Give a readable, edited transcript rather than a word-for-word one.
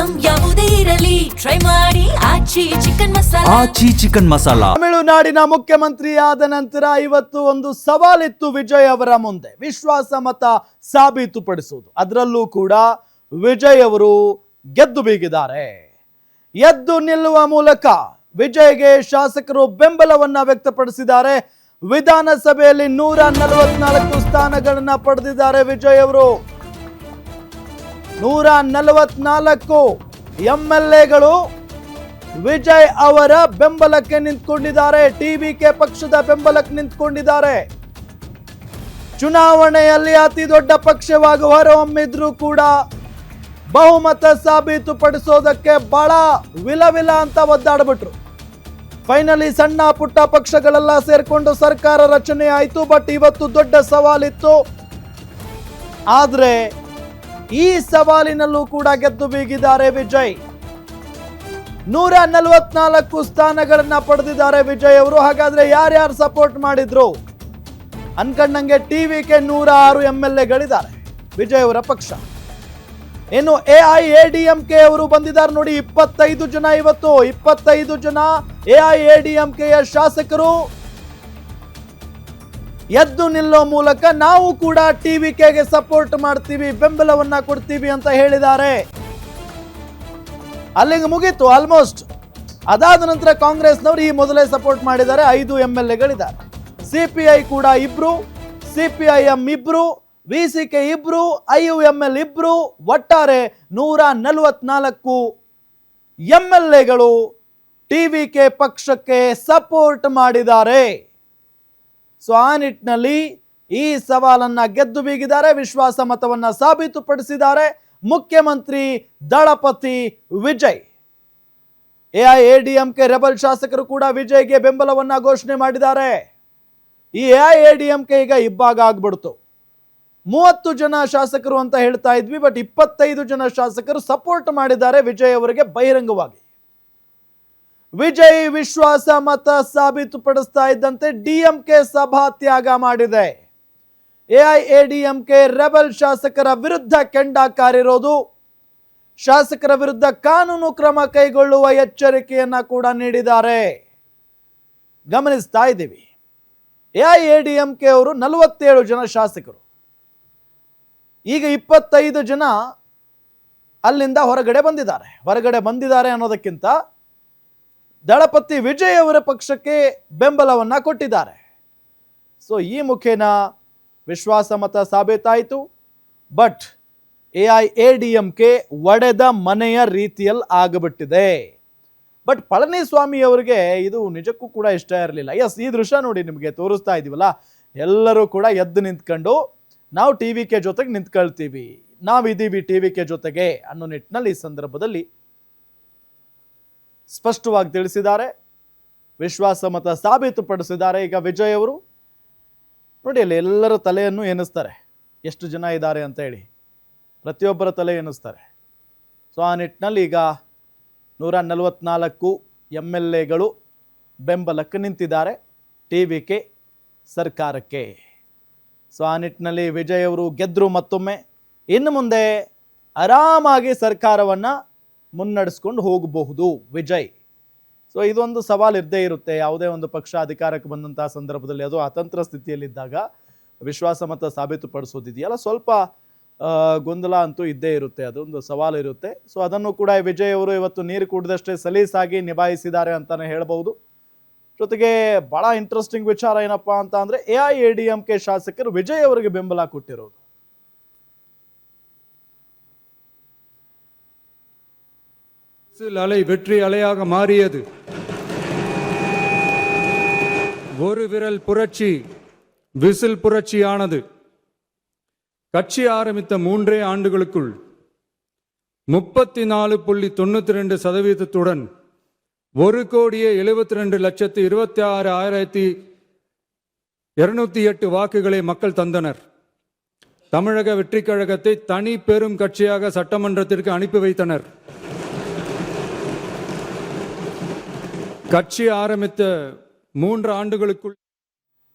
Item ಯಾವುದೇ ಇರಲಿ try ಮಾಡಿ ಆಚಿ ಚಿಕನ್ ಮಸಾಲಾ. ತಮಿಳುನಾಡಿನ ಮುಖ್ಯಮಂತ್ರಿಯಾದ ನಂತರ ಇವತ್ತು ಒಂದು ಸವಾಲಿತ್ತು ವಿಜಯ್ ಅವರ ಮುಂದೆ, ವಿಶ್ವಾಸ ಮತ ಸಾಬೀತುಪಡಿಸುವುದು. ಅದರಲ್ಲೂ ಕೂಡ ವಿಜಯ್ ಅವರು ಗೆದ್ದು ಬೀಗಿದ್ದಾರೆ. ಎದ್ದು ನಿಲ್ಲುವ ಮೂಲಕ ವಿಜಯ್ಗೆ ಶಾಸಕರು ಬೆಂಬಲವನ್ನ ವ್ಯಕ್ತಪಡಿಸಿದ್ದಾರೆ. ವಿಧಾನಸಭೆಯಲ್ಲಿ 144 ಸ್ಥಾನಗಳನ್ನ ಪಡೆದಿದ್ದಾರೆ ವಿಜಯ್ ಅವರು. 144 MLAಗಳು ವಿಜಯ್ ಅವರ ಬೆಂಬಲಕ್ಕೆ ನಿಂತ್ಕೊಂಡಿದ್ದಾರೆ. ಟಿವಿಕೆ ಪಕ್ಷದ ಬೆಂಬಲಕ್ಕೆ ನಿಂತ್ಕೊಂಡಿದ್ದಾರೆ. ಚುನಾವಣೆಯಲ್ಲಿ ಅತಿ ದೊಡ್ಡ ಪಕ್ಷವಾಗಿ ಹೊರಹೊಮ್ಮಿದ್ರು ಕೂಡ ಬಹುಮತ ಸಾಬೀತುಪಡಿಸೋದಕ್ಕೆ ಬಹಳ ವಿಲವಿಲ ಅಂತ ಒದ್ದಾಡ್ಬಿಟ್ರು. ಫೈನಲಿ ಸಣ್ಣ ಪುಟ್ಟ ಪಕ್ಷಗಳೆಲ್ಲ ಸೇರ್ಕೊಂಡು ಸರ್ಕಾರ ರಚನೆ ಆಯಿತು. ಬಟ್ ಇವತ್ತು ದೊಡ್ಡ ಸವಾಲಿತ್ತು. ಆದ್ರೆ ಈ ಸವಾಲಿನಲ್ಲೂ ಕೂಡ ಗೆದ್ದು ಬೀಗಿದ್ದಾರೆ ವಿಜಯ್. 144 ಸ್ಥಾನಗಳನ್ನ ಪಡೆದಿದ್ದಾರೆ ವಿಜಯ್ ಅವರು. ಹಾಗಾದ್ರೆ ಯಾರ್ಯಾರು ಸಪೋರ್ಟ್ ಮಾಡಿದ್ರು ಅನ್ಕಂಡಂಗೆ ಟಿವಿಕೆ 106 MLAಗಳಿದ್ದಾರೆ ವಿಜಯ್ ಅವರ ಪಕ್ಷ. ಇನ್ನು AIADMK ಅವರು ಬಂದಿದ್ದಾರೆ ನೋಡಿ, 25 ಜನ. ಇವತ್ತು 25 ಜನ AIADMKಯ ಶಾಸಕರು ಎದ್ದು ನಿಲ್ಲೋ ಮೂಲಕ ನಾವು ಕೂಡ ಟಿವಿಕೆಗೆ ಸಪೋರ್ಟ್ ಮಾಡ್ತೀವಿ, ಬೆಂಬಲವನ್ನ ಕೊಡ್ತೀವಿ ಅಂತ ಹೇಳಿದ್ದಾರೆ. ಅಲ್ಲಿಗೆ ಮುಗೀತು ಆಲ್ಮೋಸ್ಟ್. ಅದಾದ ನಂತರ ಕಾಂಗ್ರೆಸ್ನವರು ಈ ಮೊದಲೇ ಸಪೋರ್ಟ್ ಮಾಡಿದ್ದಾರೆ. 5 MLAಗಳಿದ್ದಾರೆ. CPI ಕೂಡ 2, CPIM 2, VCK 2, IUML 2, ಒಟ್ಟಾರೆ 144 MLAಗಳು ಟಿವಿಕೆ ಪಕ್ಷಕ್ಕೆ ಸಪೋರ್ಟ್ ಮಾಡಿದ್ದಾರೆ. ಸೊ ಆ ನಿಟ್ಟಿನಲ್ಲಿ ಈ ಸವಾಲನ್ನ ಗೆದ್ದು ಬೀಗಿದ್ದಾರೆ. ವಿಶ್ವಾಸ ಮತವನ್ನ ಸಾಬೀತುಪಡಿಸಿದ್ದಾರೆ ಮುಖ್ಯಮಂತ್ರಿ ದಳಪತಿ ವಿಜಯ್. AIADMK ರೆಬಲ್ ಶಾಸಕರು ಕೂಡ ವಿಜಯ್ಗೆ ಬೆಂಬಲವನ್ನ ಘೋಷಣೆ ಮಾಡಿದ್ದಾರೆ. ಈ AIADMK ಈಗ ಇಬ್ಬಾಗ ಆಗ್ಬಿಡ್ತು. 30 ಜನ ಶಾಸಕರು ಅಂತ ಹೇಳ್ತಾ ಇದ್ವಿ, ಬಟ್ 25 ಜನ ಶಾಸಕರು ಸಪೋರ್ಟ್ ಮಾಡಿದ್ದಾರೆ ವಿಜಯ್ ಅವರಿಗೆ ಬಹಿರಂಗವಾಗಿ. ವಿಜಯ್ ವಿಶ್ವಾಸ ಮತ ಸಾಬೀತುಪಡಿಸ್ತಾ ಇದ್ದಂತೆ DMK ಸಭಾತ್ಯಾಗ ಮಾಡಿದೆ. AIADMK ರೆಬಲ್ ಶಾಸಕರ ವಿರುದ್ಧ ಕೆಂಡ ಕಾರಿರೋದು, ಶಾಸಕರ ವಿರುದ್ಧ ಕಾನೂನು ಕ್ರಮ ಕೈಗೊಳ್ಳುವ ಎಚ್ಚರಿಕೆಯನ್ನ ಕೂಡ ನೀಡಿದ್ದಾರೆ. ಗಮನಿಸ್ತಾ ಇದ್ದೀವಿ. AIADMK ಅವರು 47 ಜನ ಶಾಸಕರು. ಈಗ 25 ಜನ ಅಲ್ಲಿಂದ ಹೊರಗಡೆ ಬಂದಿದ್ದಾರೆ ಅನ್ನೋದಕ್ಕಿಂತ ದಳಪತಿ ವಿಜಯ್ ಅವರ ಪಕ್ಷಕ್ಕೆ ಬೆಂಬಲವನ್ನ ಕೊಟ್ಟಿದ್ದಾರೆ. ಸೊ ಈ ಮುಖೇನ ವಿಶ್ವಾಸ ಮತ ಸಾಬೀತಾಯಿತು. ಬಟ್ AIADMK ಒಡೆದ ಮನೆಯ ರೀತಿಯಲ್ಲಿ ಆಗಿಬಿಟ್ಟಿದೆ. ಬಟ್ ಪಳನಿಸ್ವಾಮಿ ಅವರಿಗೆ ಇದು ನಿಜಕ್ಕೂ ಕೂಡ ಇಷ್ಟ ಇರಲಿಲ್ಲ. ಎಸ್, ಈ ದೃಶ್ಯ ನೋಡಿ, ನಿಮಗೆ ತೋರಿಸ್ತಾ ಇದೀವಲ್ಲ, ಎಲ್ಲರೂ ಕೂಡ ಎದ್ದು ನಿಂತ್ಕೊಂಡು ನಾವು ಟಿವಿಕೆ ಜೊತೆಗೆ ನಿಂತ್ಕೊಳ್ತೀವಿ, ನಾವಿದ್ದೀವಿ ಟಿವಿಕೆ ಜೊತೆಗೆ ಅನ್ನೋ ನಿಟ್ಟಿನಲ್ಲಿ ಈ ಸಂದರ್ಭದಲ್ಲಿ ಸ್ಪಷ್ಟವಾಗಿ ತಿಳಿಸಿದ್ದಾರೆ. ವಿಶ್ವಾಸ ಮತ ಸಾಬೀತುಪಡಿಸಿದ್ದಾರೆ. ಈಗ ವಿಜಯ್ ಅವರು ನೋಡಿ, ಅಲ್ಲಿ ಎಲ್ಲರ ತಲೆಯನ್ನು ಎನಿಸ್ತಾರೆ, ಎಷ್ಟು ಜನ ಇದ್ದಾರೆ ಅಂತ ಹೇಳಿ ಪ್ರತಿಯೊಬ್ಬರ ತಲೆ ಎನಿಸ್ತಾರೆ. ಸೊ ಆ ನಿಟ್ಟಿನಲ್ಲಿ ಈಗ 144 MLAಗಳು ಬೆಂಬಲಕ್ಕೆ ನಿಂತಿದ್ದಾರೆ ಟಿವಿಕೆ ಸರ್ಕಾರಕ್ಕೆ. ಸೊ ಆ ನಿಟ್ಟಿನಲ್ಲಿ ವಿಜಯ್ ಅವರು ಗೆದ್ರು ಮತ್ತೊಮ್ಮೆ. ಇನ್ನು ಮುಂದೆ ಆರಾಮಾಗಿ ಸರ್ಕಾರವನ್ನು ಮುನ್ನಡೆಸ್ಕೊಂಡು ಹೋಗಬಹುದು ವಿಜಯ್. ಸೊ ಇದೊಂದು ಸವಾಲು ಇದ್ದೇ ಇರುತ್ತೆ. ಯಾವುದೇ ಒಂದು ಪಕ್ಷ ಅಧಿಕಾರಕ್ಕೆ ಬಂದಂತಹ ಸಂದರ್ಭದಲ್ಲಿ, ಅದು ಅತಂತ್ರ ಸ್ಥಿತಿಯಲ್ಲಿದ್ದಾಗ ವಿಶ್ವಾಸ ಮತ ಸಾಬೀತುಪಡಿಸೋದಿದೆಯಲ್ಲ, ಸ್ವಲ್ಪ ಗೊಂದಲ ಅಂತೂ ಇದ್ದೇ ಇರುತ್ತೆ, ಅದೊಂದು ಸವಾಲು ಇರುತ್ತೆ. ಸೊ ಅದನ್ನು ಕೂಡ ವಿಜಯ್ ಅವರು ಇವತ್ತು ನೀರು ಕುಡಿದಷ್ಟೇ ಸಲೀಸಾಗಿ ನಿಭಾಯಿಸಿದ್ದಾರೆ ಅಂತಲೇ ಹೇಳ್ಬೋದು. ಜೊತೆಗೆ ಬಹಳ ಇಂಟ್ರೆಸ್ಟಿಂಗ್ ವಿಚಾರ ಏನಪ್ಪ ಅಂತ ಅಂದರೆ AIADMK ಶಾಸಕರು ವಿಜಯ್ ಅವರಿಗೆ ಬೆಂಬಲ ಕೊಟ್ಟಿರೋದು. அலை வெற்றி அலையாக மாறியது. ஒரு விரல் புரட்சி விசில் புரட்சியானது. கட்சி ஆரம்பித்த 3 ஆண்டுகளுக்குள் 34.92% 1,72,26,208 வாக்குகளை மக்கள் தந்தனர். தமிழக வெற்றி கழகத்தை தனி பெரும் கட்சியாக சட்டமன்றத்திற்கு அனுப்பி வைத்தனர். கட்சி ஆரம்பித்த 3 ஆண்டுகளுக்குள்